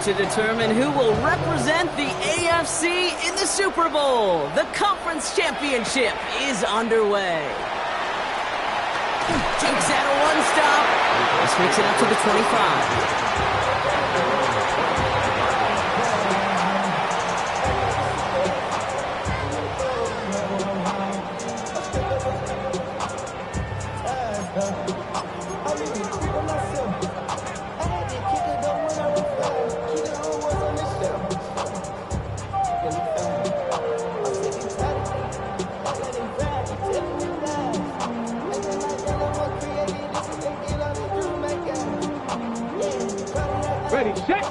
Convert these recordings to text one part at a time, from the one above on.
to determine who will represent the AFC in the Super Bowl. The Conference Championship is underway. Takes out a one-stop. This makes it up to the 25.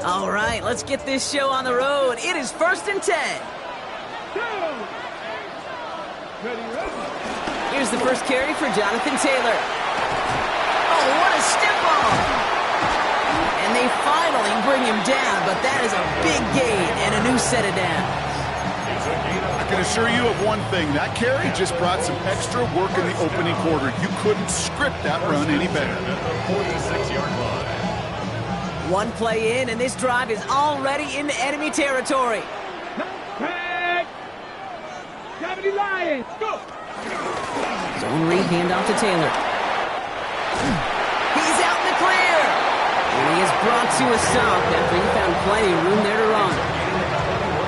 All right, let's get this show on the road. It is 1st and 10. Here's the first carry for Jonathan Taylor. Oh, what a step off. And they finally bring him down, but that is a big gain and a new set of downs. I can assure you of one thing. That carry just brought some extra work in the opening quarter. You couldn't script that run any better. 46-yard line. One play in, and this drive is already into enemy territory. Lions, go! Zone read handoff to Taylor. He's out in the clear. And he is brought to a stop after he found plenty of room there to run.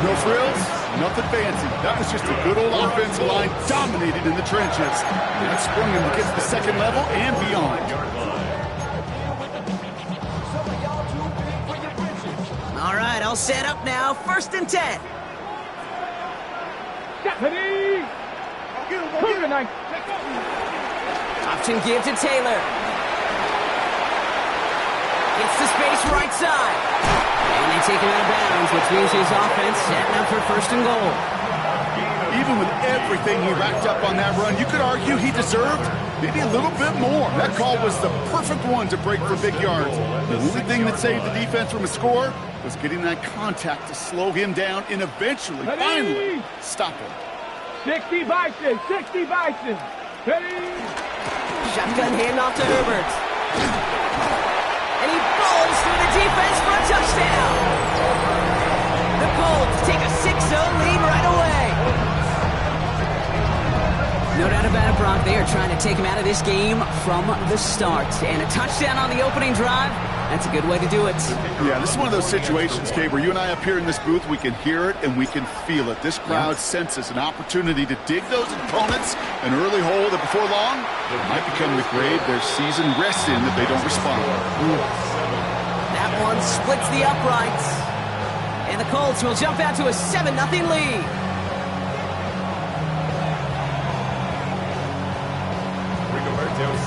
No frills, nothing fancy. That was just a good old offensive line dominated in the trenches. That sprung him to get to the second level and beyond. All right, all set up now. 1st and 10. Option give to Taylor. Gets the space right side. And they take him out of bounds, which means his offense setting up for 1st and goal. Even with everything he racked up on that run, you could argue he deserved maybe a little bit more. That call was the perfect one to break for big yards. The only thing that saved the defense from a score was getting that contact to slow him down and eventually, finally, stop him. 60 Bison, 60 Bison. Ready? Shotgun handoff to Herbert. And he falls through the defense for a touchdown. The Colts take a 6-0 lead right away. No doubt about it, Brock. They are trying to take him out of this game from the start. And a touchdown on the opening drive, that's a good way to do it. Yeah, this is one of those situations, Kay, where you and I up here in this booth, we can hear it and we can feel it. This crowd senses an opportunity to dig those opponents an early hole that before long might become the grave their season rests in if they don't respond. That one splits the uprights. And the Colts will jump out to a 7-0 lead.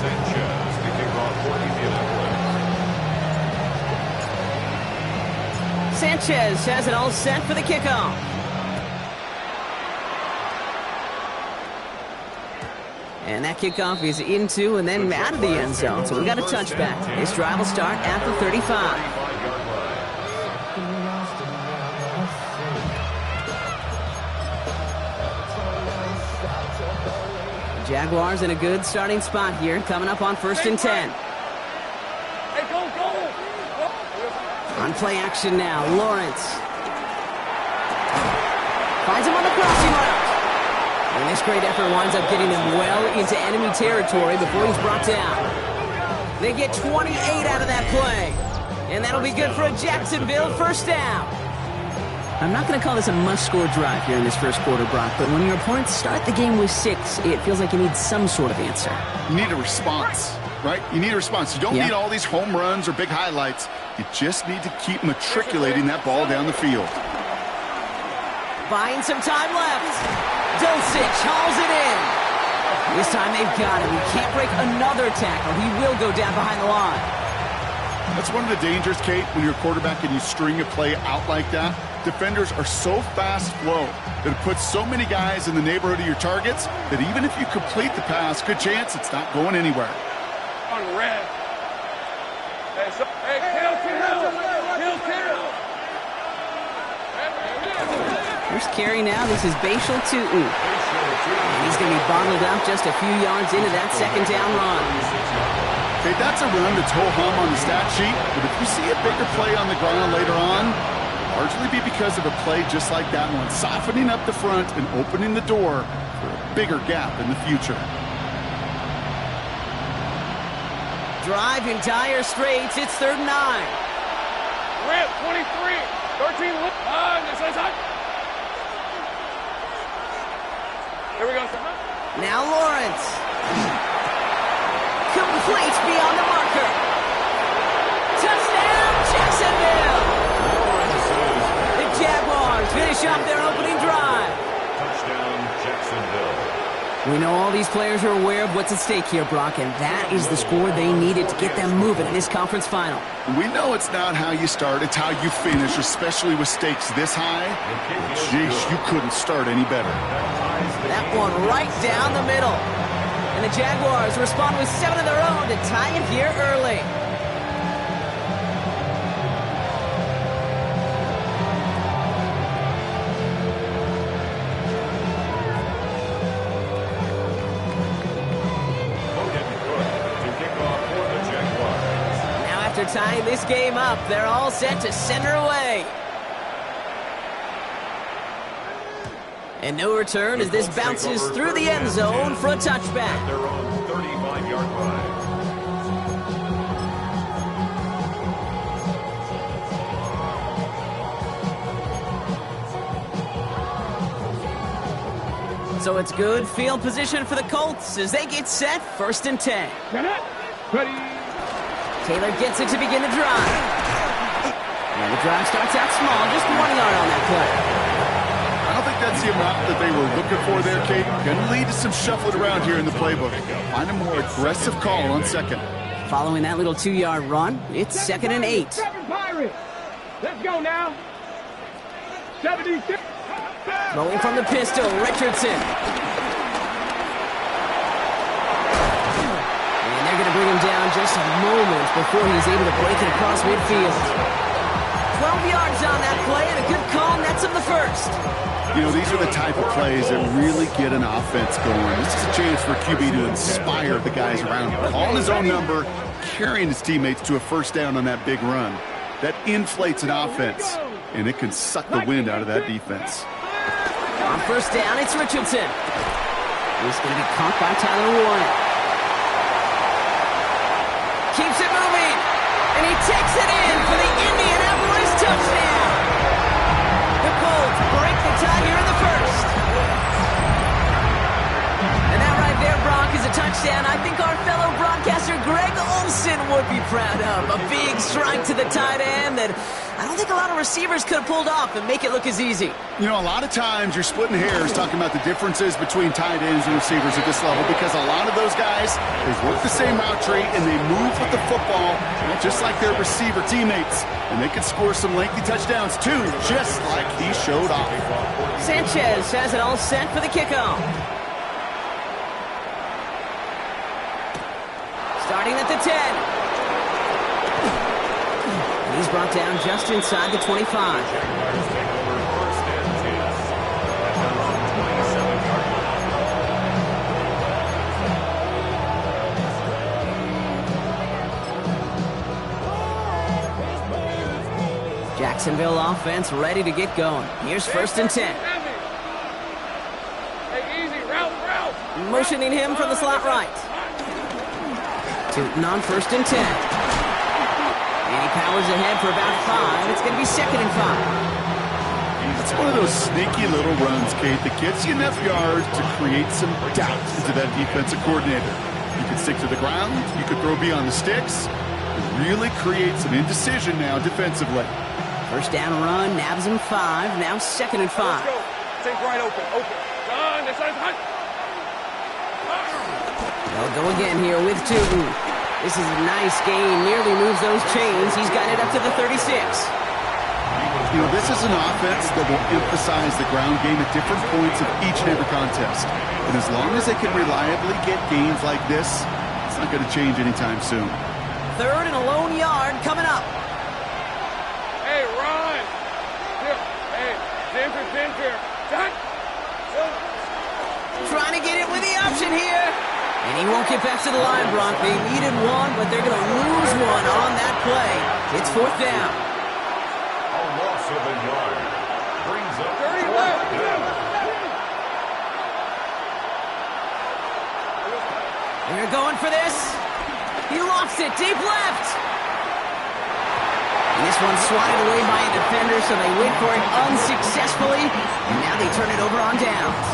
Sanchez, the kickoff for Indianapolis. Sanchez has it all set for the kickoff. And that kickoff is into and then out of the end zone. So we've got a touchback. This drive will start at the 35. Jaguars in a good starting spot here, coming up on 1st and 10. On play action now, Lawrence. Finds him on the crossing route. And this great effort winds up getting them well into enemy territory before he's brought down. They get 28 out of that play. And that'll be good for a Jacksonville 1st down. I'm not going to call this a must-score drive here in this first quarter, Brock, but when your opponents start the game with 6, it feels like you need some sort of answer. You need a response, right? You need a response. You don't need all these home runs or big highlights. You just need to keep matriculating that ball down the field. Buying some time left. Dulcich hauls it in. This time they've got him. He can't break another tackle. He will go down behind the line. That's one of the dangers, Kate, when you're a quarterback and you string a play out like that. Defenders are so fast flow that it puts so many guys in the neighborhood of your targets that even if you complete the pass, good chance it's not going anywhere. On red. First carry now. This is Bashal Tootin. And he's going to be bottled up just a few yards into that 2nd down run. Okay, that's a run that's ho-hum on the stat sheet, but if you see a bigger play on the ground later on, largely be because of a play just like that one, softening up the front and opening the door for a bigger gap in the future. Drive in dire straits. It's 3rd and 9. Rip, 23, 13, this is hot. Here we go, sir. Now Lawrence. Complete beyond the marker. Touchdown, Jacksonville. The Jaguars finish up their opening drive. Touchdown, Jacksonville. We know all these players are aware of what's at stake here, Brock, and that is the score they needed to get them moving in this conference final. We know it's not how you start, it's how you finish, especially with stakes this high. Jeez, you couldn't start any better. That one right down the middle. And the Jaguars respond with 7 of their own to tie it here early. After tying this game up, they're all set to send her away. And no return as this bounces through the end zone for a touchback. Their own 35-yard line. So it's good field position for the Colts as they get set 1st and 10. Ready. Taylor gets it to begin the drive. And the drive starts out small, just 1 yard on that play. I don't think that's the amount that they were looking for there, Kate. Going to lead to some shuffling around here in the playbook. Find a more aggressive call on 2nd. Following that little 2-yard run, it's 2nd and 8. 7 Pirates. Let's go now. 76. Rolling from the pistol, Richardson. They're going to bring him down just a moment before he's able to break it across midfield. 12 yards on that play and a good call nets him the 1st. You know, these are the type of plays that really get an offense going. This is a chance for QB to inspire the guys around him. Calling his own number, carrying his teammates to a 1st down on that big run. That inflates an offense, and it can suck the wind out of that defense. On 1st down, it's Richardson. He's going to be caught by Tyler Warren. Keeps it moving, and he takes it in for the Indianapolis touchdown. The Colts break the tie here in the 1st. And that right there, Brock, is a touchdown I think our fellow broadcaster Greg Olsen would be proud of. A big strike to the tight end that I don't think a lot of receivers could have pulled off and make it look as easy. You know, a lot of times you're splitting hairs talking about the differences between tight ends and receivers at this level because a lot of those guys, they work the same route tree and they move with the football just like their receiver teammates. And they can score some lengthy touchdowns too, just like he showed off. Sanchez has it all set for the kickoff. Starting at the 10. He's brought down just inside the 25. Jacksonville offense ready to get going. Here's 1st and 10. Hey, easy, route. Motioning him from the slot right. Tootin on 1st and 10. And he powers ahead for about 5. It's going to be 2nd and 5. It's one of those sneaky little runs, Kate, that gets you enough yards to create some doubt into that defensive coordinator. You can stick to the ground, you could throw beyond the sticks, and really create some indecision now defensively. 1st down run, nabs him 5. Now 2nd and 5. Let's go. Think right open. Done. This is hot. They'll go again here with Tootin. This is a nice gain, nearly moves those chains. He's got it up to the 36. You know, this is an offense that will emphasize the ground game at different points of each and every contest. And as long as they can reliably get gains like this, it's not going to change anytime soon. 3rd and a lone yard coming up. Hey, run. Hey, Ginger. Trying to get it with the option here. And he won't get back to the line, Brock. They needed one, but they're going to lose one on that play. It's 4th down. A loss of a yard. Brings up 30 left. They're going for this. He lost it deep left. And this one's swatted away by a defender, so they wait for it unsuccessfully. And now they turn it over on downs.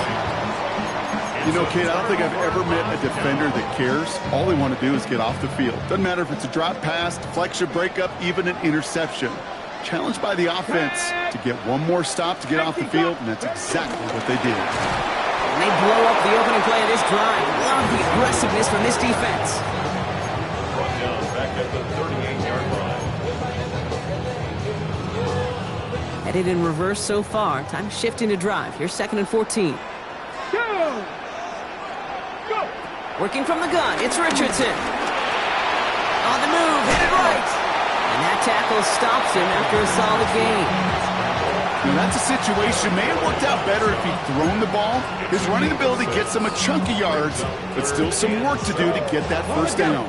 You know, Kate, I don't think I've ever met a defender that cares. All they want to do is get off the field. Doesn't matter if it's a drop pass, deflection, breakup, even an interception. Challenged by the offense to get one more stop to get off the field, and that's exactly what they did. And they blow up the opening play of this drive. Love the aggressiveness from this defense. brought down back at the 38-yard line. Headed in reverse so far. Time to shift into drive. Here's 2nd and 14. Go! Working from the gun, it's Richardson. On the move, hit it right. And that tackle stops him after a solid gain. Now that's a situation, may have worked out better if he'd thrown the ball. His running ability gets him a chunk of yards, but still some work to do to get that first down.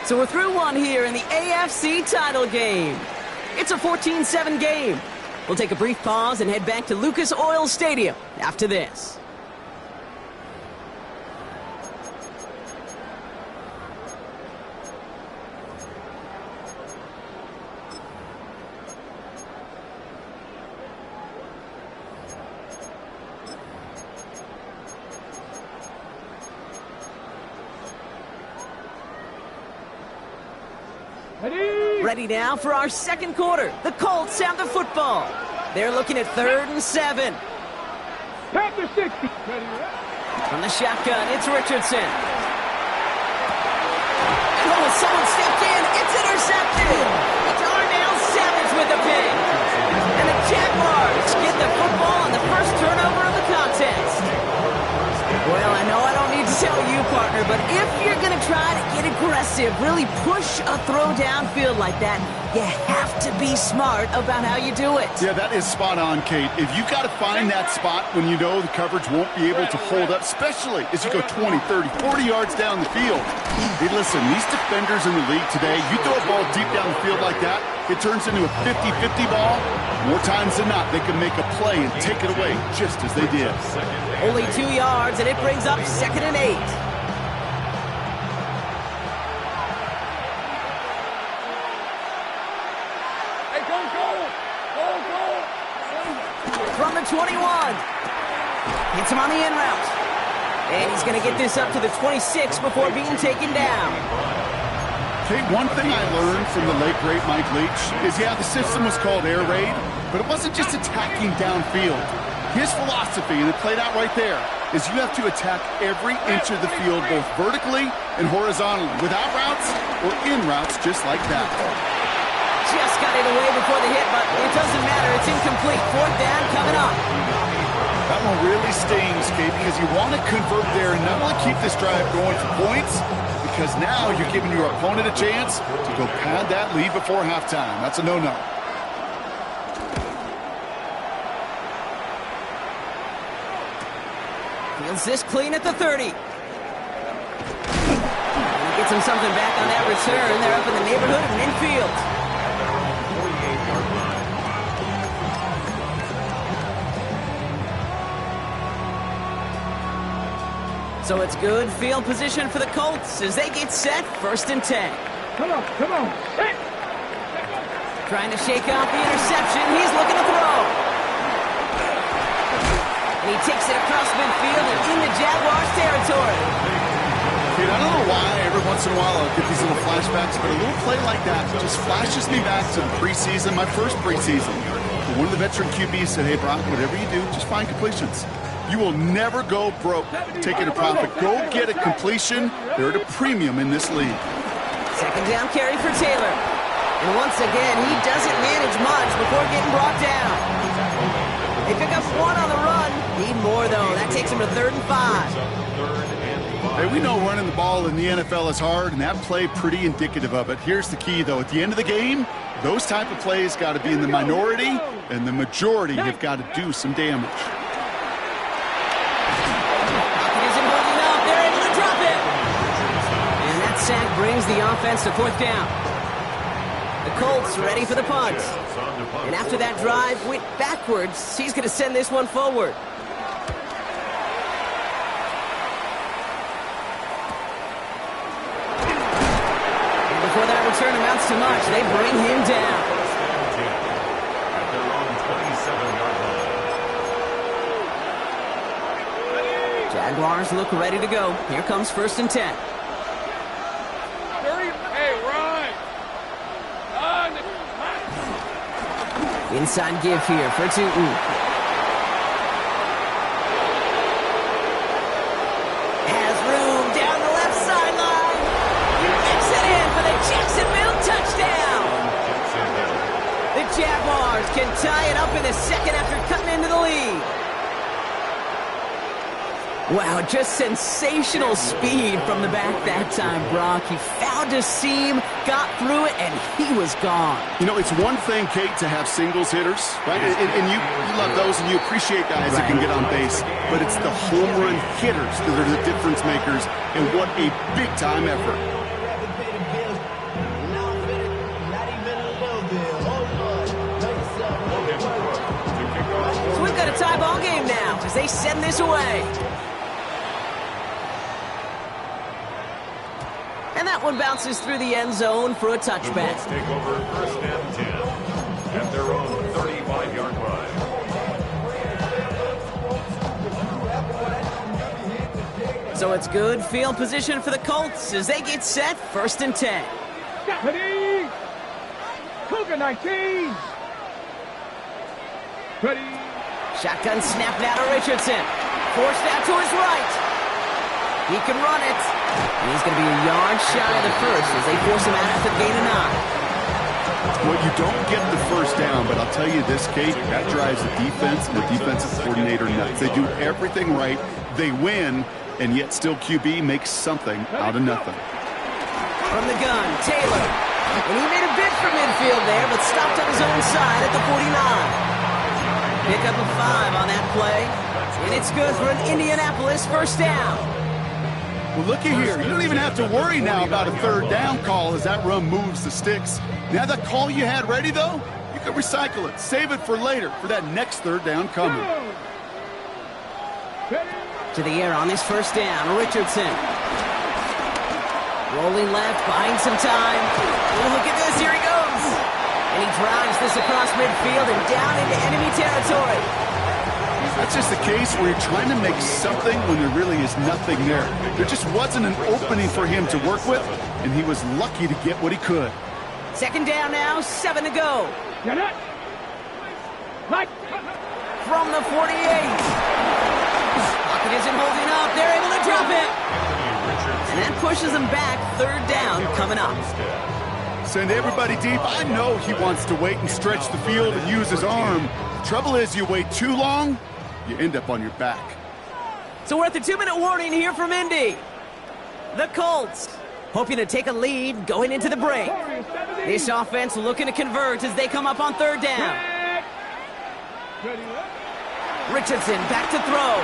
So we're through one here in the AFC title game. It's a 14-7 game. We'll take a brief pause and head back to Lucas Oil Stadium after this. Ready now for our second quarter. The Colts have the football. They're looking at 3rd and 7. Panther 60. From the shotgun, it's Richardson. Oh, someone stepped in. It's intercepted. Darnell Savage with the pick. And the Jaguars get the football on the first turnover of the contest. Well, I know I don't need to tell you, partner, but if you're going to try to get aggressive, really push a throw downfield like that, you have to be smart about how you do it. Yeah, that is spot on, Kate. If you got to find that spot when you know the coverage won't be able to hold up, especially as you go 20, 30, 40 yards down the field. Hey, listen, these defenders in the league today, you throw a ball deep down the field like that, it turns into a 50-50 ball. More times than not, they can make a play and take it away just as they did. Only 2 yards, and it brings up 2nd and 8. Hey, go! From the 21. Hits him on the in route. And he's going to get this up to the 26 before being taken down. Kate, one thing I learned from the late, great Mike Leach is, yeah, the system was called air raid, but it wasn't just attacking downfield. His philosophy, and it played out right there, is you have to attack every inch of the field, both vertically and horizontally, without routes or in routes just like that. Just got it away before the hit, but it doesn't matter. It's incomplete. 4th down coming up. That one really stings, Kate, because you want to convert there and not only keep this drive going for points, because now you're giving your opponent a chance to go pad that lead before halftime. That's a no-no. Feels this clean at the 30. And he gets him something back on that return. They're up in the neighborhood of midfield. 48-yard line. So it's good field position for the Colts as they get set 1st and 10. Come on! Hey! Trying to shake off the interception. He's looking to throw. And he takes it across midfield and into Jaguars territory. Dude, I don't know why every once in a while I'll get these little flashbacks, but a little play like that just flashes me back to the preseason, my first preseason. One of the veteran QBs said, hey, Brock, whatever you do, just find completions. You will never go broke taking a profit. Go get a completion. They're at a premium in this league. 2nd down carry for Taylor. And once again, he doesn't manage much before getting brought down. They pick up 1 on the run. Need more, though. That takes him to 3rd and 5. Hey, we know running the ball in the NFL is hard, and that play pretty indicative of it. Here's the key, though. At the end of the game, Those type of plays got to be in the minority, and the majority have got to do some damage. Isn't holding up. They're able to drop it. And that sack brings the offense to 4th down. The Colts ready for the punt. And after that drive went backwards, he's going to send this one forward. And before that return amounts to much, they bring him down. At their own 27-yard line. Jaguars look ready to go. Here comes 1st and 10. Hey, run! Inside give here for Tootin. Has room down the left sideline. He gets it in for the Jacksonville touchdown. The Jaguars can tie it up in the second after cutting into the lead. Wow, just sensational speed from the back that time, Brock. He found a seam, got through it, and he was gone. You know, it's one thing, Kate, to have singles hitters, right? And you love those, and you appreciate guys that can get on base. But it's the home run hitters that are the difference makers, and what a big-time effort. So we've got a tie ball game now as they send this away. And that one bounces through the end zone for a touchback. The Colts take over 1st and 10 at their own 35-yard line. So it's good field position for the Colts as they get set 1st and 10. Ready! Cougar 19! Ready! Shotgun snap now to Richardson. Forced out to his right. He can run it. And he's going to be a yard shy of the first as they force him out after the gain of 9. Well, you don't get the 1st down, but I'll tell you this, Kate, that drives the defense and the defensive coordinator nuts. They do everything right. They win, and yet still QB makes something out of nothing. From the gun, Taylor. And he made a bid for midfield there, but stopped on his own side at the 49. Pick up a 5 on that play. And it's good for an Indianapolis 1st down. Well, looky here. You don't even have to worry now about a 3rd down call as that run moves the sticks. Now that call you had ready, though, you can recycle it. Save it for later for that next 3rd down coming. To the air on this 1st down, Richardson. Rolling left, buying some time. Oh, look at this, here he goes. And he drives this across midfield and down into enemy territory. That's just the case where you're trying to make something when there really is nothing there. There just wasn't an opening for him to work with, and he was lucky to get what he could. 2nd down now, 7 to go. You're not. Mike. From the 48. Pocket isn't holding up. They're able to drop it. And that pushes them back. 3rd down coming up. Send everybody deep. I know he wants to wait and stretch the field and use his arm. The trouble is you wait too long, you end up on your back. So we're at the 2-minute warning here from Indy. The Colts hoping to take a lead going into the break. This offense looking to convert as they come up on 3rd down. Richardson back to throw.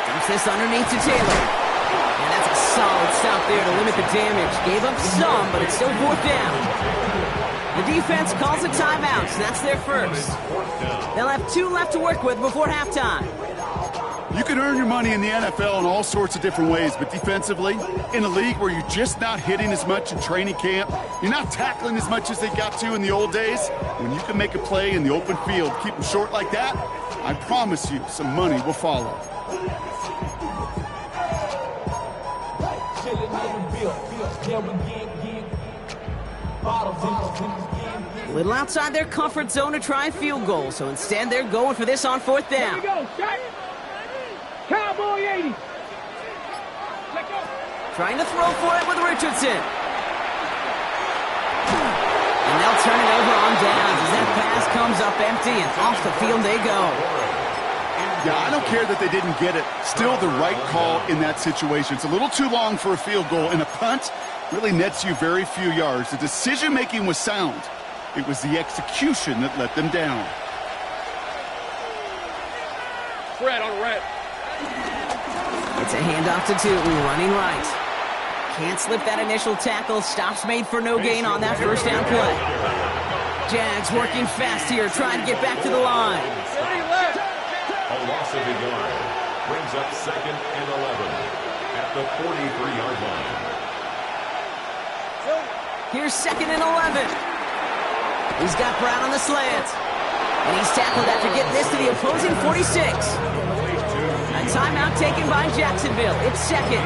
Dumps this underneath to Taylor. And that's a solid stop there to limit the damage. Gave up some, but it's still 4th down. The defense calls a timeout, so that's their first. They'll have 2 left to work with before halftime. You can earn your money in the NFL in all sorts of different ways, but defensively, in a league where you're just not hitting as much in training camp, you're not tackling as much as they got to in the old days, when you can make a play in the open field, keep them short like that, I promise you some money will follow. A little outside their comfort zone to try a field goal, so instead they're going for this on 4th down. Here we go, shot. Cowboy 80. Let go. Trying to throw for it with Richardson. And they'll turn it over on downs as that pass comes up empty and off the field they go. Yeah, I don't care that they didn't get it. Still the right call in that situation. It's a little too long for a field goal, and a punt really nets you very few yards. The decision-making was sound. It was the execution that let them down. Red on red. It's a handoff to Tootin, running right. Can't slip that initial tackle. Stops made for no gain on that first down play. Jags working fast here, trying to get back to the line. A loss of a yard brings up 2nd and 11 at the 43-yard line. Here's 2nd and 11. He's got Brown on the slant. And he's tackled after getting this to the opposing 46. A timeout taken by Jacksonville. It's 2nd.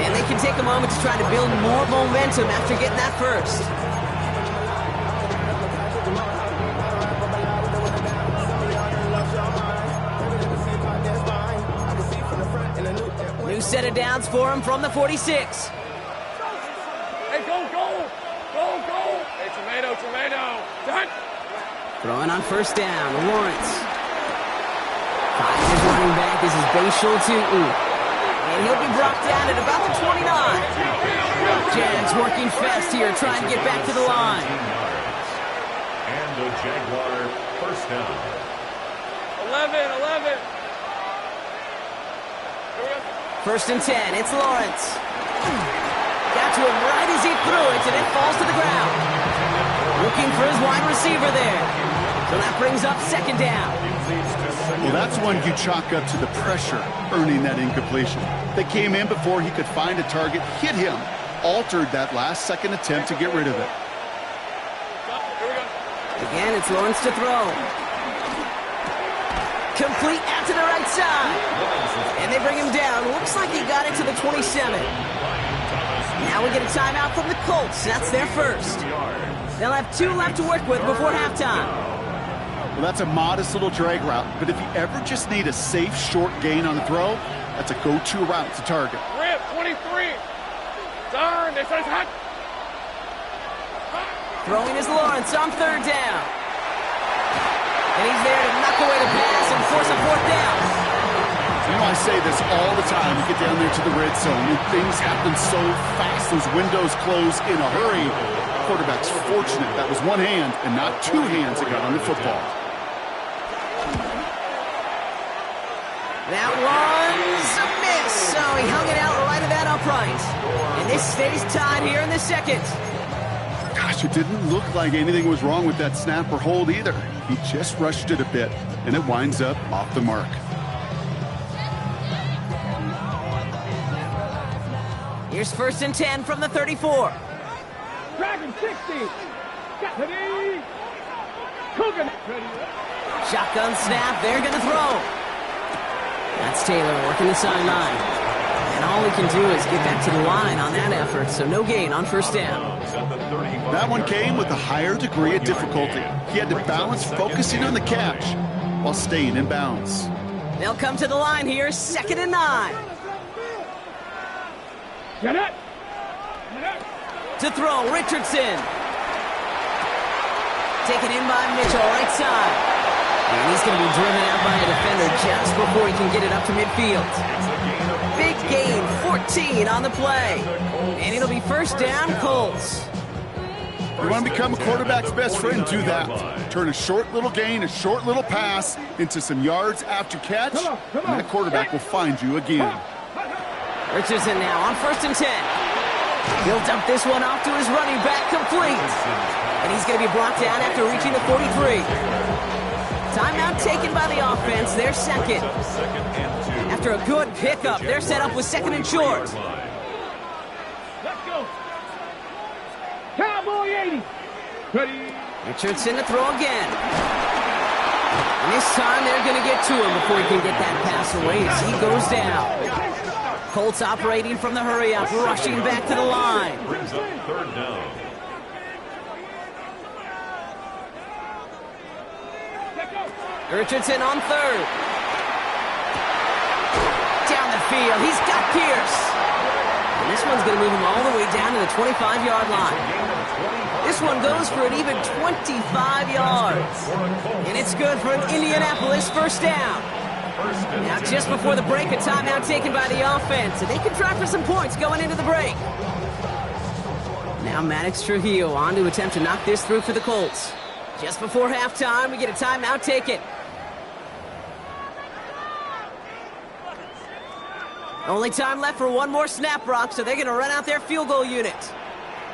And they can take a moment to try to build more momentum after getting that first. New set of downs for him from the 46. Hey, go, go! Go, go! Hey, tomato! Done! Throwing on first down, Lawrence. Finds his running back. This is Bashal Tootin. And he'll be brought down at about the 29. Jags working fast here, trying to get back to the line. And the Jaguar first down. 11. First and 10, it's Lawrence. Got to him right as he threw it, and it falls to the ground. Looking for his wide receiver there. So that brings up 2nd down. Well, that's one you chalk up to the pressure earning that incompletion. They came in before he could find a target, hit him, altered that last-second attempt to get rid of it. Again, it's Lawrence to throw. Complete out to the right side. And they bring him down. Looks like he got it to the 27. Now we get a timeout from the Colts. That's their first. They'll have 2 left to work with before halftime. Well, that's a modest little drag route, but if you ever just need a safe, short gain on the throw, that's a go-to route to target. Rip, 23. Darn, they said it's hot. Throwing is Lawrence on 3rd down. And he's there to knock away the pass and force a 4th down. You know, I say this all the time. You get down there to the red zone, and things happen so fast. Those windows close in a hurry. The quarterback's fortunate that was one hand and not 2 hands that got on the football. That one's a miss. So he hung it out right of that upright. And this stays tied here in the 2nd. Gosh, it didn't look like anything was wrong with that snap or hold either. He just rushed it a bit, and it winds up off the mark. Here's 1st and 10 from the 34. Dragon 60. Ready. Cooking. Ready. Shotgun snap. They're going to throw. That's Taylor working the sideline. And all he can do is get back to the line on that effort, so no gain on first down. That one came with a higher degree of difficulty. He had to balance focusing on the catch while staying in bounds. They'll come to the line here, 2nd and 9. Get it. To throw, Richardson. Taken in by Mitchell, right side. And he's going to be driven out by a defender just before he can get it up to midfield. Big gain, 14 on the play. And it'll be first down, Colts. You want to become a quarterback's best friend, do that. Turn a short little gain, a short little pass into some yards after catch, and that quarterback will find you again. Richardson now on 1st and 10. He'll dump this one off to his running back, complete. And he's going to be brought down after reaching the 43. Timeout taken by the offense, their 2nd. After a good pickup, they're set up with 2nd and short. Let's go. Cowboy 80. Ready. Richardson to throw again. And this time they're going to get to him before he can get that pass away as he goes down. Colts operating from the hurry-up, rushing back to the line. Brings up 3rd down. Richardson on 3rd. Down the field, he's got Pierce. And this one's going to move him all the way down to the 25-yard line. This one goes for an even 25 yards. And it's good for an Indianapolis first down. Now, just before the break, a timeout taken by the offense, and they can try for some points going into the break. Now Maddox Trujillo on to attempt to knock this through for the Colts. Just before halftime, we get a timeout taken. Only time left for one more snap, Brock, so they're going to run out their field goal unit.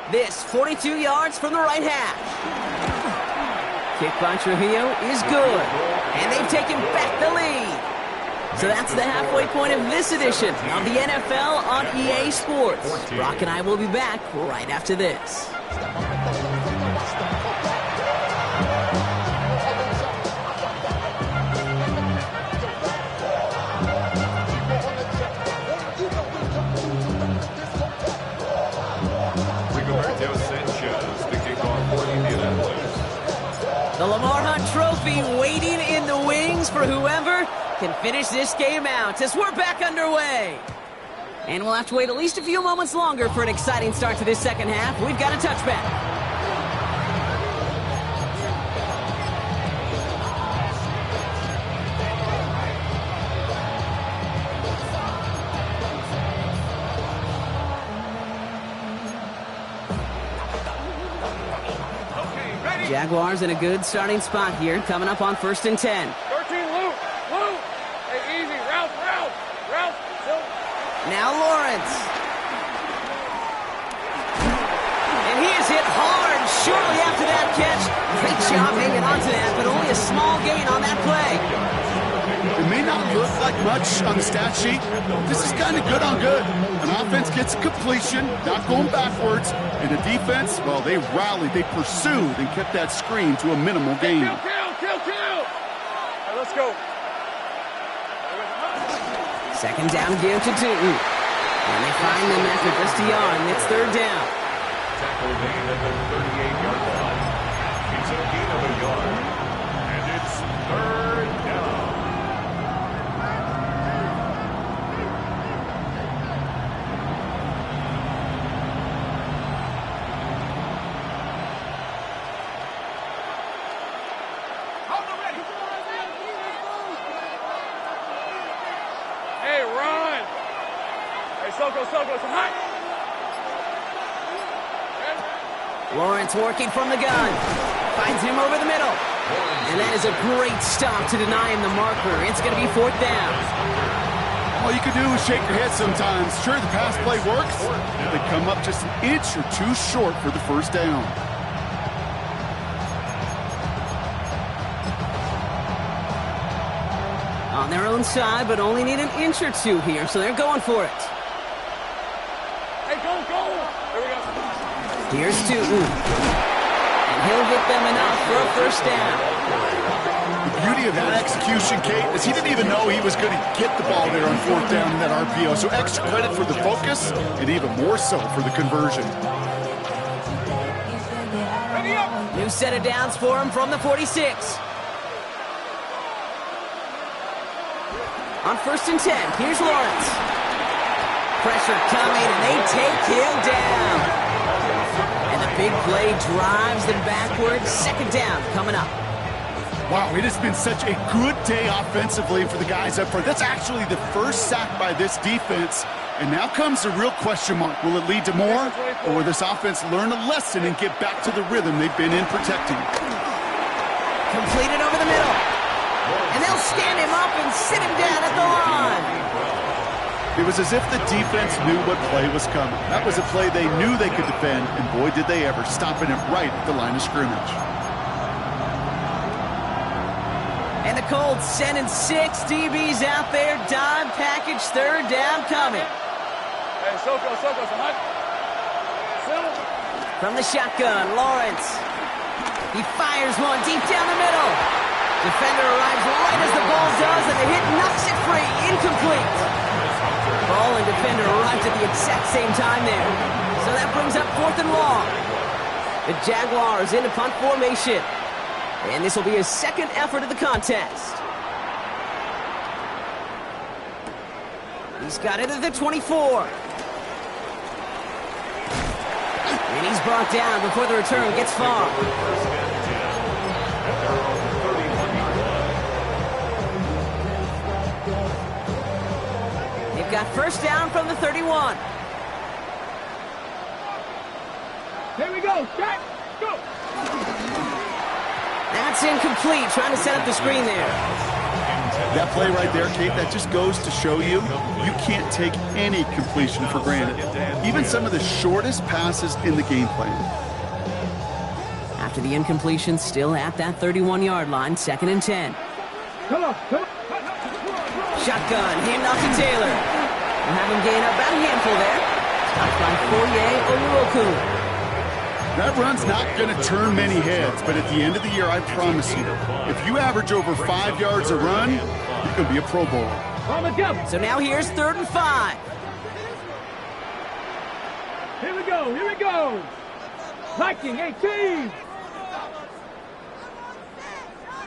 This, 42 yards from the right hash. Kick by Trujillo is good. And they've taken back the lead. So that's the halfway point of this edition of the NFL on EA Sports. Brock and I will be back right after this. The Lamar Hunt Trophy waiting in the wings for whoever can finish this game out as we're back underway. And we'll have to wait at least a few moments longer for an exciting start to this second half. We've got a touchback. Jaguars in a good starting spot here, coming up on 1st and 10. 13, Luke. Hey, easy. Route. Now Lawrence. And he is hit hard shortly after that catch. Great job hanging on to that, but only a small gain on that play. It may not look like much on the stat sheet. This is kind of good on good. An offense gets completion, not going backwards. And the defense, well, they rallied, they pursued, and kept that screen to a minimal gain. Kill. Right, let's go. Second down give to Tootin. And they find them after just a yard, and it's 3rd down. Tackle gain at the 38-yard line. It's a gain of a yard. And it's 3rd down. Hey, run. Hey, Soko, it's hot. Lawrence working from the gun. Finds him over the middle. And that is a great stop to deny him the marker. It's going to be 4th down. All you can do is shake your head sometimes. Sure, the pass play works. They come up just an inch or two short for the 1st down. On their own side, but only need an inch or two here, so they're going for it. Hey, go. There we go. Here's Tootin. And he'll get them enough for a 1st down. The beauty of that execution, Kate, is he didn't even know he was going to get the ball there on 4th down in that RPO. So extra credit for the focus, and even more so for the conversion. Ready up. New set of downs for him from the 46. On 1st and 10, here's Lawrence. Pressure coming, and they take him down. And the big play drives them backwards. 2nd down coming up. Wow, it has been such a good day offensively for the guys up front. That's actually the first sack by this defense. And now comes the real question mark. Will it lead to more? Or will this offense learn a lesson and get back to the rhythm they've been in protecting? Completed over the middle. And they'll stand him up and sit him down at the line. It was as if the defense knew what play was coming. That was a play they knew they could defend, and boy, did they ever, stopping it right at the line of scrimmage. And the Colts sending 6 DBs out there. Dime package, 3rd down coming. Hey, Soko, it's hot. Settle. From the shotgun, Lawrence. He fires one deep down the middle. Defender arrives right as the ball does, and the hit knocks it free. Incomplete. Ball and defender arrived at the exact same time there. So that brings up 4th and long. The Jaguars into punt formation. And this will be his 2nd effort of the contest. He's got it at the 24. And he's brought down before the return gets far. They've got 1st down from the 31. we go. Jack, go. That's incomplete. Trying to set up the screen there. That play right there, Kate, that just goes to show you can't take any completion for granted. Even some of the shortest passes in the game plan. After the incompletion, still at that 31-yard line, 2nd and 10. Come on, come on. Shotgun, hand off to Taylor. We'll have him gain about a handful there. Stopped by Foye Oluokun. That run's not going to turn many heads, but at the end of the year, I promise you, if you average over 5 yards a run, you're going to be a Pro Bowler. On the jump. So now here's 3rd and 5. Here we go, here we go. Viking 18.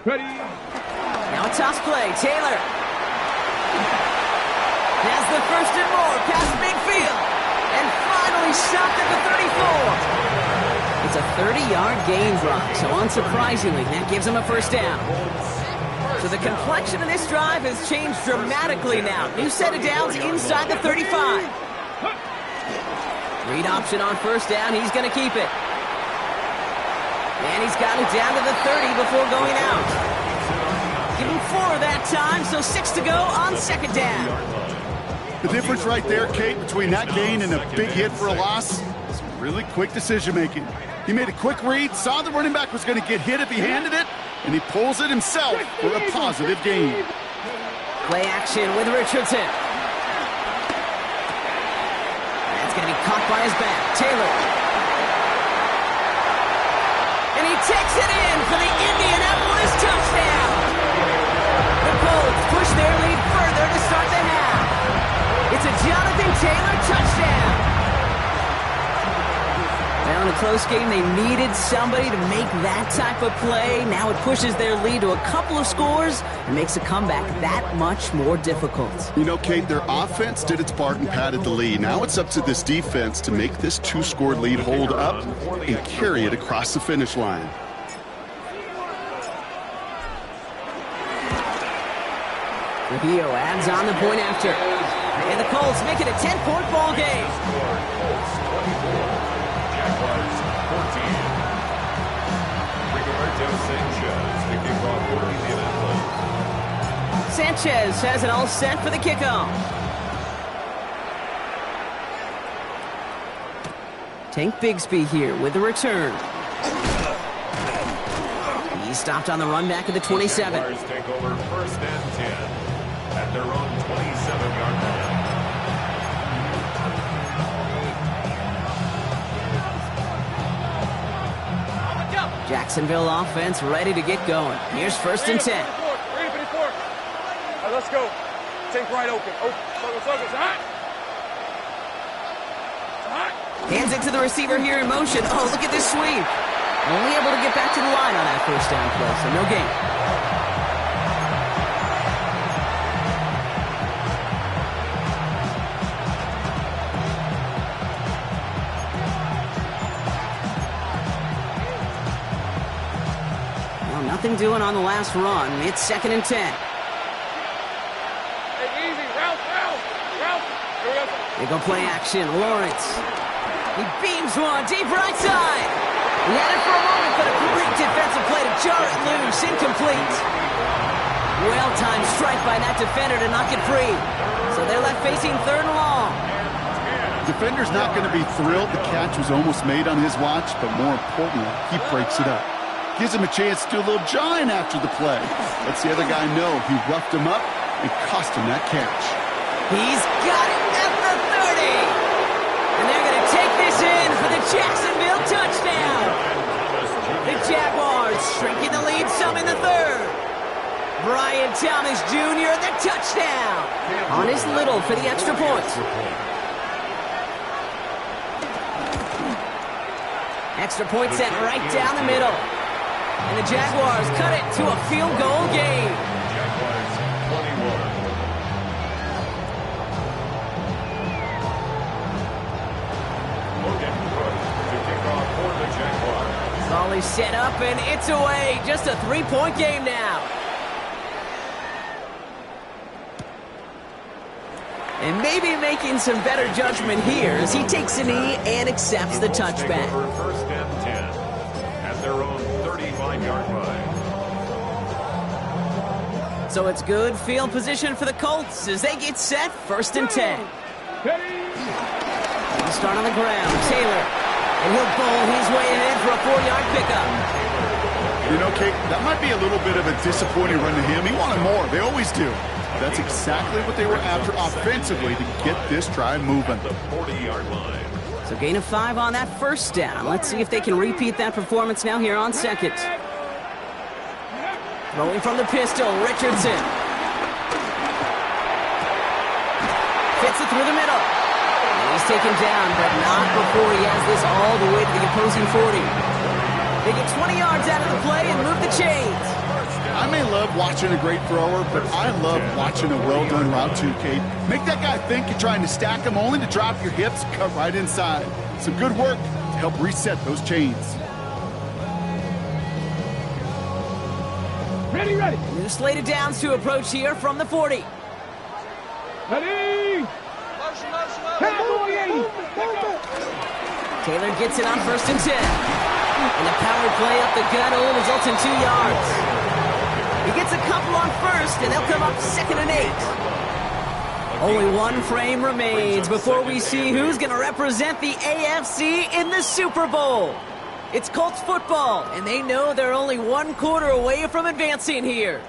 Ready. Now a toss play. Taylor has the 1st and more past midfield. And finally stopped at the 34. It's a 30-yard gain drive, so unsurprisingly, that gives him a 1st down. So the complexion of this drive has changed dramatically now. New set of downs inside the 35. Read option on 1st down. He's going to keep it. And he's got it down to the 30 before going out. Give him 4 that time, so 6 to go on 2nd down. The difference right there, Kate, between that gain and a big hit for a loss is really quick decision-making. He made a quick read, saw the running back was going to get hit if he handed it, and he pulls it himself for a positive gain. Play action with Richardson. That's going to be caught by his back. Taylor. And he takes it in for the Indianapolis touchdown. The Colts push their lead further to start the half. It's a Jonathan Taylor touchdown. Now in a close game, they needed somebody to make that type of play. Now it pushes their lead to a couple of scores and makes a comeback that much more difficult. You know, Kate, their offense did its part and padded the lead. Now it's up to this defense to make this 2-score lead hold up and carry it across the finish line. Trujillo adds on the point after. And the Colts make it a 10-point ball game. Sanchez has it all set for the kickoff. Tank Bigsby here with the return. He stopped on the run back at the 27. Jaguars take over 1st and 10 at their own 27-yard line. Jacksonville offense ready to get going. Here's 1st and 10. Ready for the fourth. All right, let's go. Tank right open. Circle. Hands it to the receiver here in motion. Oh, look at this sweep. Only able to get back to the line on that 1st down play, so no gain. Nothing doing on the last run. It's 2nd and 10. Hey, easy. Route. They go play action. Lawrence. He beams one deep right side. He had it for a moment, but a great defensive play to jar it loose. Incomplete. Well-timed strike by that defender to knock it free. So they're left facing 3rd and long. Defender's not going to be thrilled the catch was almost made on his watch, but more importantly, he breaks it up. Gives him a chance to do a little jawing after the play. Lets the other guy know he roughed him up and cost him that catch. He's got it at the 30. And they're going to take this in for the Jacksonville touchdown. The Jaguars shrinking the lead some in the 3rd. Brian Thomas Jr. the touchdown. On his little for the extra point. Extra point set right down the middle. And the Jaguars cut it to a field goal game. Jaguars 21. Logan Cook to kick off for the Jaguars. It's all he's set up, and it's away. Just a 3-point game now. And maybe making some better judgment here as he takes a knee and accepts the touchback. First and 10 at their own 35-yard line. So it's good field position for the Colts as they get set, first and 10. He'll start on the ground, Taylor. And he'll bowl his way ahead for a 4-yard pickup. You know, Kate, that might be a little bit of a disappointing run to him. He wanted more. They always do. That's exactly what they were after offensively to get this drive moving. The 40-yard line. So gain of 5 on that first down. Let's see if they can repeat that performance now here on second. Throwing from the pistol, Richardson. Fits it through the middle. And he's taken down, but not before he has this all the way to the opposing 40. They get 20 yards out of the play and move the chains. I may love watching a great thrower, but I love watching a well-done route too, Kate. Make that guy think you're trying to stack him only to drop your hips and cut right inside. Some good work to help reset those chains. Ready, ready. New slate of downs to approach here from the 40. Ready. Cowboy 80. Taylor gets it on first and 10. And the power play up the gut only results in 2 yards. He gets a couple on first, and they'll come up second and 8. Only one frame remains before we see who's going to represent the AFC in the Super Bowl. It's Colts football, and they know they're only 1 quarter away from advancing here.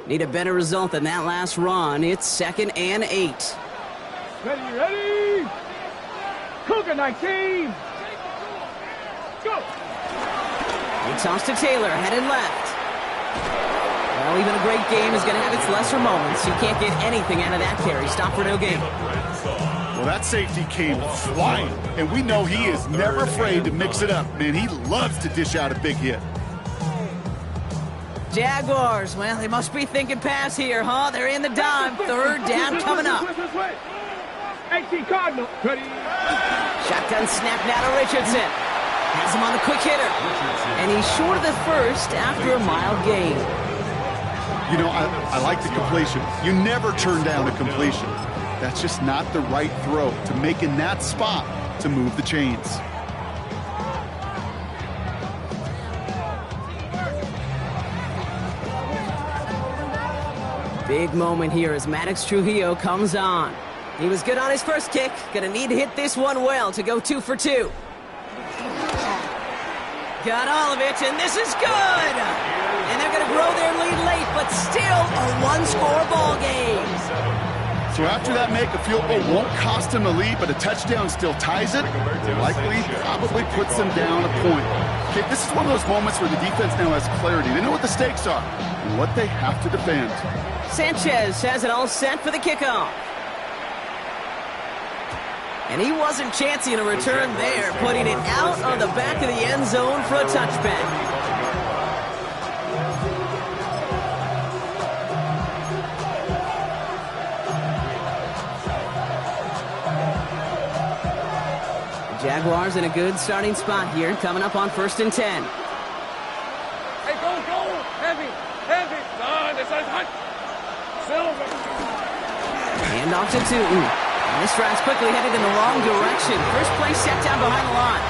Need a better result than that last run. It's second and 8. Ready, ready. Cougar 19. Go. He tossed to Taylor, headed left. Well, even a great game is going to have its lesser moments. You can't get anything out of that carry. Stop for no gain. Well, that safety came flying, and we know he is never afraid to mix it up. Man, he loves to dish out a big hit. Jaguars, well, they must be thinking pass here, huh? They're in the dime. Third down coming up. 18 Cardinal. Ready. Shotgun snap now to Richardson. Has him on the quick hitter. And he's short of the first after a mild gain. You know, I like the completion. You never turn down a completion. That's just not the right throw to make in that spot to move the chains. Big moment here as Maddox Trujillo comes on. He was good on his first kick. Gonna need to hit this one well to go 2 for 2. Got all of it, and this is good! And they're gonna grow their lead late, but still a 1-score ball game. So after that make, a field goal won't cost them the lead, but a touchdown still ties it. Likely, probably puts them down a point. Okay, this is one of those moments where the defense now has clarity. They know what the stakes are and what they have to defend. Sanchez has it all set for the kickoff. And he wasn't chancing a return there, putting it out on the back of the end zone for a touchback. The Jaguars in a good starting spot here, coming up on first and 10. Hey, go, heavy, this is hot. Silver. Hand off to Tootin. And this drive's quickly headed in the wrong direction. First play set down behind the line.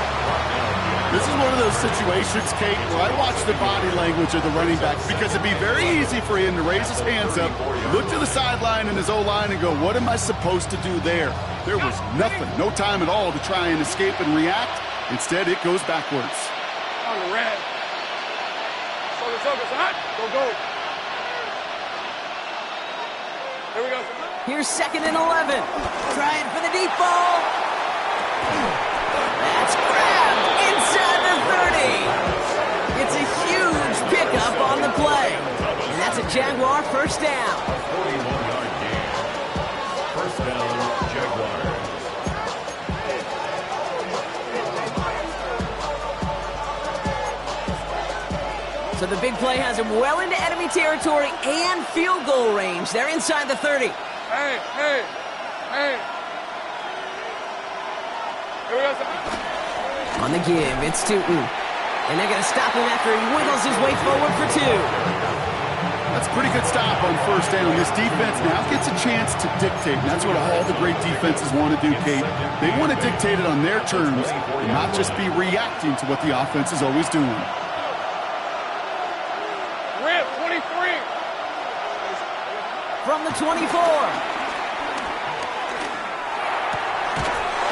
This is one of those situations, Kate, where I watch the body language of the running back because it'd be very easy for him to raise his hands up, look to the sideline in his O-line and go, what am I supposed to do there? There was nothing, no time at all to try and escape and react. Instead, it goes backwards. On the red. Focus, hot. Go. Here we go. Here's second and 11. Trying for the deep ball. That's grabbed inside the 30. It's a huge pickup on the play. And that's a Jaguar first down. 41-yard gain. First down, Jaguars. So the big play has him well into enemy territory and field goal range. They're inside the 30. Hey. Here we go, son. On the give, it's Tootin. And they're going to stop him after he wiggles his way forward for 2. That's a pretty good stop on first down. This defense now gets a chance to dictate, and that's what all the great defenses want to do, Kate. They want to dictate it on their terms and not just be reacting to what the offense is always doing. Rip, 23. From the 24.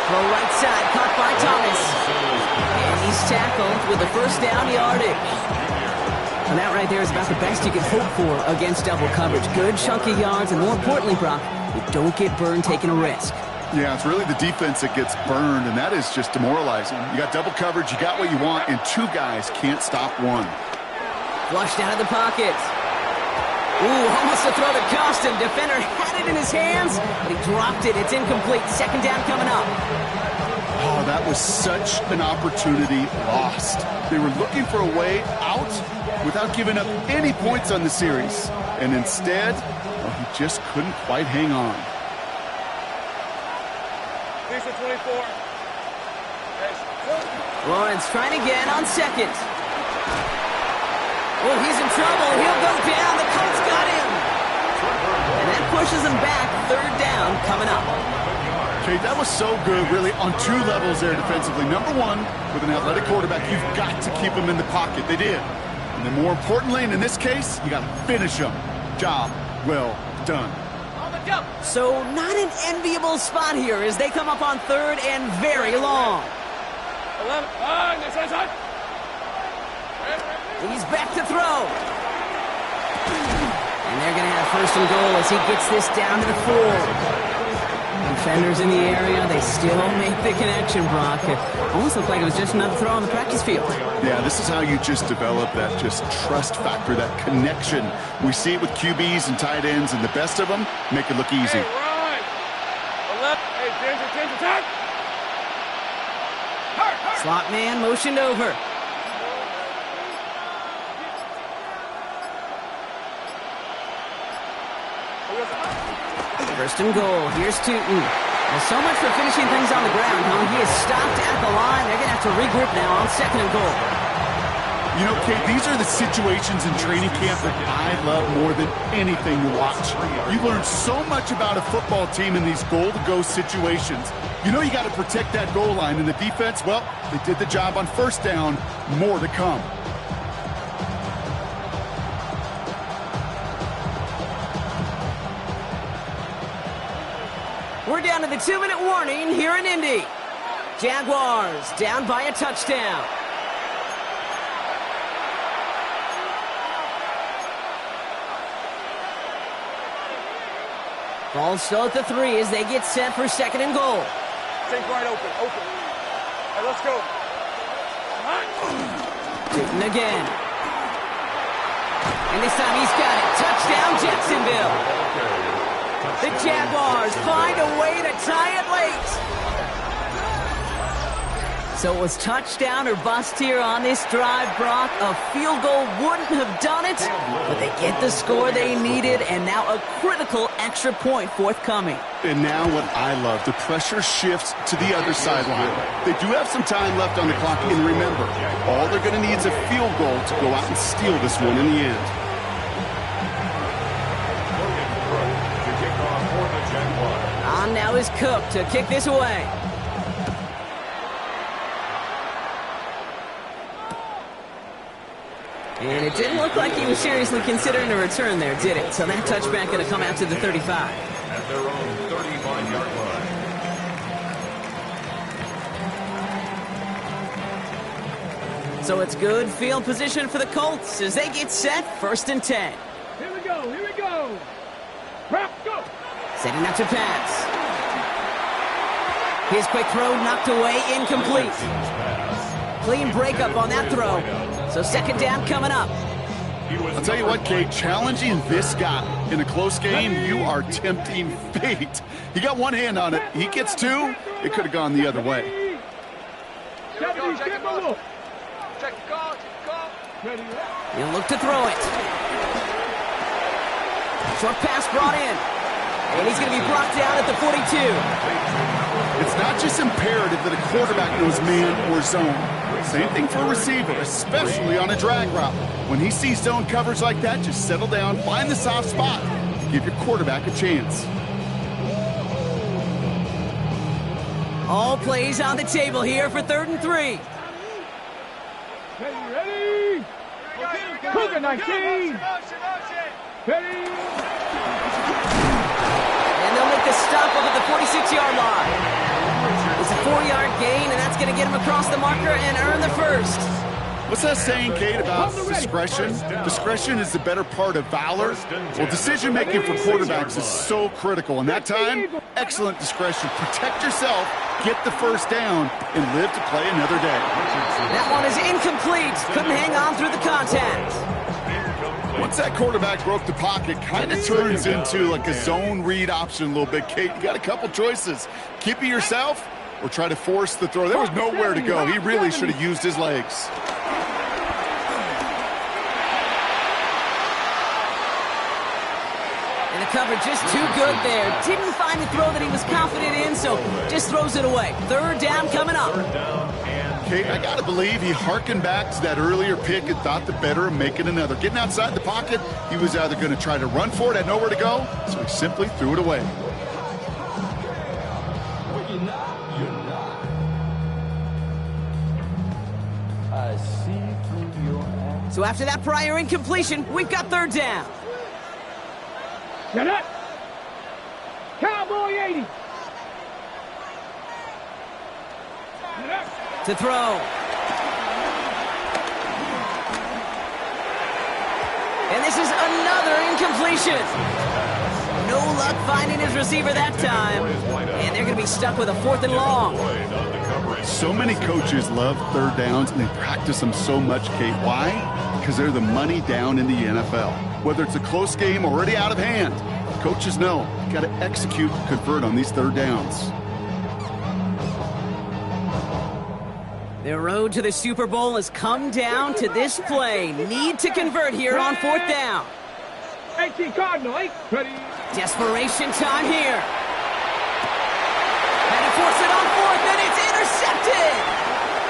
The right side caught by Thomas. And he's tackled with the first down yardage. And that right there is about the best you can hope for against double coverage. Good chunky yards, and more importantly, Brock, you don't get burned taking a risk. Yeah, it's really the defense that gets burned, and that is just demoralizing. You got double coverage, you got what you want, and 2 guys can't stop one. Flushed out of the pocket. Ooh, almost a throw that cost him. Defender had it in his hands, but he dropped it. It's incomplete. Second down coming up. Oh, that was such an opportunity lost. They were looking for a way out without giving up any points on the series. And instead, well, he just couldn't quite hang on. These are 24. Lawrence trying again on second. Oh, he's in trouble. He'll go down. The Colts got him. And that pushes him back. Third down coming up. Okay, that was so good, really, on 2 levels there defensively. Number 1, with an athletic quarterback, you've got to keep him in the pocket. They did. And then more importantly, and in this case, you got to finish him. Job well done. So not an enviable spot here as they come up on third and very long. 11. This side. He's back to throw. And they're going to have first and goal as he gets this down to the 4. Defenders in the area, they still make the connection, Brock. It almost looked like it was just another throw on the practice field. Yeah, this is how you just develop that just trust factor, that connection. We see it with QBs and tight ends, and the best of them make it look easy. Hey, Ryan. 11. Hey, Ginger, time. Slot man motioned over. First and goal. Here's Tootin. Well, so much for finishing things on the ground, huh? He is stopped at the line. They're going to have to regroup now on second and goal. You know, Kate, these are the situations in training camp that I love more than anything to watch. You learn so much about a football team in these goal-to-go situations. You know you got to protect that goal line, and the defense, well, they did the job on first down. More to come. We're down to the 2-minute warning here in Indy. Jaguars down by a touchdown. Ball still at the 3 as they get set for second and goal. Take right open. Hey, let's go. Tootin again. And this time he's got it. Touchdown, Jacksonville. The Jaguars find a way to tie it late. So it was touchdown or bust here on this drive, Brock. A field goal wouldn't have done it, but they get the score they needed, and now a critical extra point forthcoming. And now what I love, the pressure shifts to the other sideline. They do have some time left on the clock, and remember, all they're going to need is a field goal to go out and steal this one in the end. On now is Cook to kick this away. And it didn't look like he was seriously considering a return there, did it? So that touchback going to come out to the 35. At their own 35-yard line. So it's good field position for the Colts as they get set, 1st and 10. Here we go. Prep, go. Setting up to pass. His quick throw knocked away, incomplete. Clean breakup on that throw. So second down coming up. I'll tell you what, Kate, challenging this guy in a close game, you are tempting fate. He got one hand on it. He gets 2. It could have gone the other way. Check the guard. He'll look to throw it. Short pass brought in. And he's going to be brought down at the 42. It's not just imperative that a quarterback knows man or zone. Same thing for a receiver, especially on a drag route. When he sees zone coverage like that, just settle down, find the soft spot, give your quarterback a chance. All plays on the table here for 3rd and 3. Ready? Cougar 19. Ready? And they'll make the stop up at the 46-yard line. It's a 4-yard gain, and that's going to get him across the marker and earn the first. What's that saying, Kate, about discretion? Discretion is the better part of valor. Well, decision-making for quarterbacks is so critical. And that time, excellent discretion. Protect yourself, get the first down, and live to play another day. That one is incomplete. Couldn't hang on through the contact. Once that quarterback broke the pocket, kind of turns into like a zone read option a little bit, Kate. You got a couple choices. Keep it yourself or try to force the throw. There was nowhere to go. He really should have used his legs. And the coverage just too good there. Didn't find the throw that he was confident in, so just throws it away. 3rd down coming up. Kate, I got to believe he hearkened back to that earlier pick and thought the better of making another. Getting outside the pocket, he was either going to try to run for it, had nowhere to go, so he simply threw it away. I see through your eyes. So after that prior incompletion, we've got 3rd down. Get up. Cowboy 80. Get up. To throw. And this is another incompletion. No luck finding his receiver that time. And they're going to be stuck with a 4th and long. So many coaches love 3rd downs, and they practice them so much, Kate. Why? Because they're the money down in the NFL. Whether it's a close game already out of hand, coaches know you got to execute and convert on these 3rd downs. Their road to the Super Bowl has come down to this play. Need to convert here on 4th down. 18 Cardinal, 8. Ready? Desperation time here. And to force it on 4th, and it's intercepted.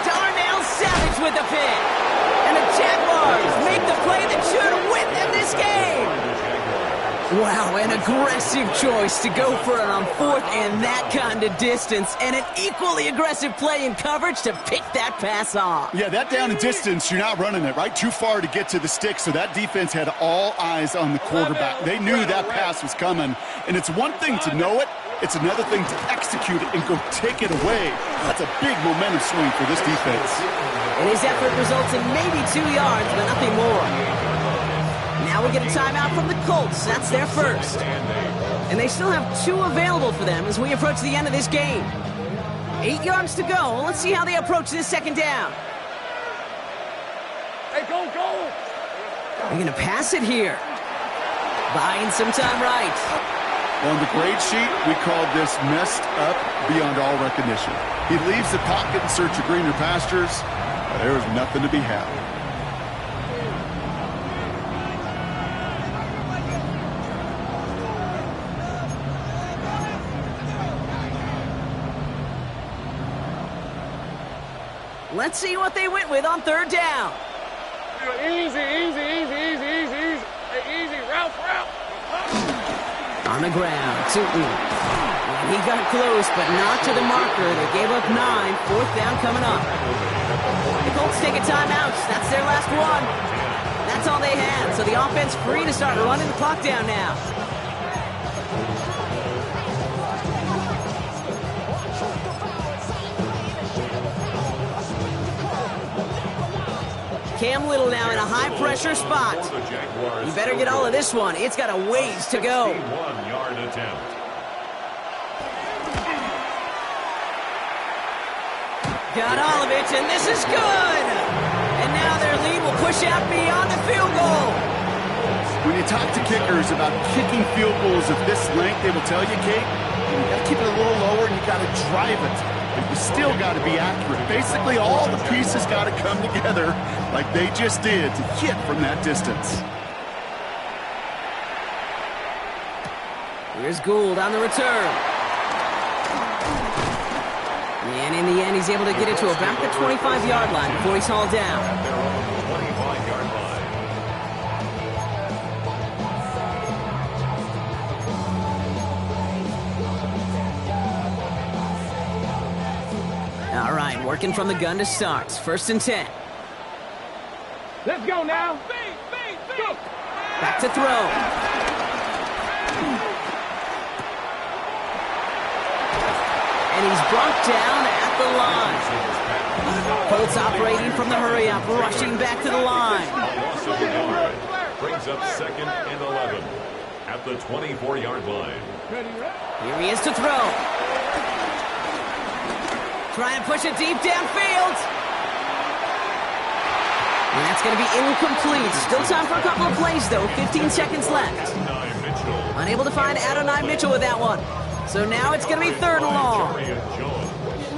Darnell Savage with the pick. And the Jaguars make the play that should win them this game. Wow, an aggressive choice to go for it on 4th and that kind of distance, and an equally aggressive play in coverage to pick that pass off. Yeah, that down and distance, you're not running it, right? Too far to get to the stick, so that defense had all eyes on the quarterback. They knew that pass was coming, and it's one thing to know it, it's another thing to execute it and go take it away. That's a big momentum swing for this defense. And his effort results in maybe 2 yards, but nothing more. Now we get a timeout from the Colts. That's their first. And they still have 2 available for them as we approach the end of this game. 8 yards to go. Let's see how they approach this 2nd down. Hey, go, go! They're going to pass it here. Buying some time right. On the grade sheet, we called this messed up beyond all recognition. He leaves the pocket in search of greener pastures, but there was nothing to be had. Let's see what they went with on 3rd down. Easy, easy, easy, easy, easy, easy. Hey, easy, route. On the ground, Tootin. And he got close, but not to the marker. They gave up 9. 4th down coming up. The Colts take a timeout. That's their last one. That's all they had. So the offense free to start running the clock down now. Cam Little now in a high-pressure spot. You better get all of this one. It's got a ways to go. 1-yard attempt. Got all of it, and this is good. And now their lead will push out beyond the field goal. When you talk to kickers about kicking field goals of this length, they will tell you, Kate, you got to keep it a little lower and you got to drive it. But you still got to be accurate. Basically, all the pieces got to come together like they just did to hit from that distance. Here's Gould on the return. And in the end, he's able to get it to about the 25-yard line before he's hauled down. At their own 25-yard line. All right, working from the gun to start. 1st and 10. Let's go now. Go. Back to throw. And he's brought down at the line. Colts operating from the hurry-up, rushing back to the line. A loss of a yard. Brings up 2nd and 11 at the 24-yard line. Here he is to throw. Trying to push it deep downfield. And that's going to be incomplete. Still time for a couple of plays, though. 15 seconds left. Unable to find Adonai Mitchell with that one. So now it's going to be 3rd and long.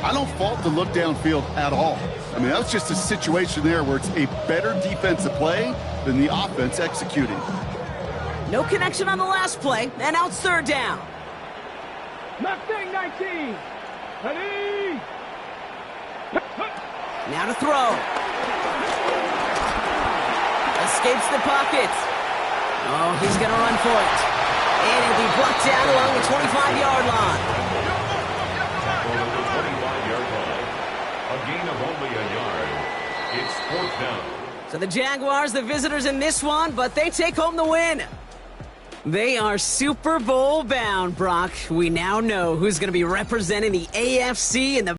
I don't fault the look downfield at all. I mean, that was just a situation there where it's a better defensive play than the offense executing. No connection on the last play, and now it's 3rd down. Mustang 19. Ready. Now to throw. Escapes the pocket. Oh, he's going to run for it. And he'll be brought down along the 25-yard line. Tackle at the 25-yard line. A gain of only a yard. It's 4th down. So the Jaguars, the visitors in this one, but they take home the win. They are Super Bowl bound, Brock. We now know who's going to be representing the AFC in the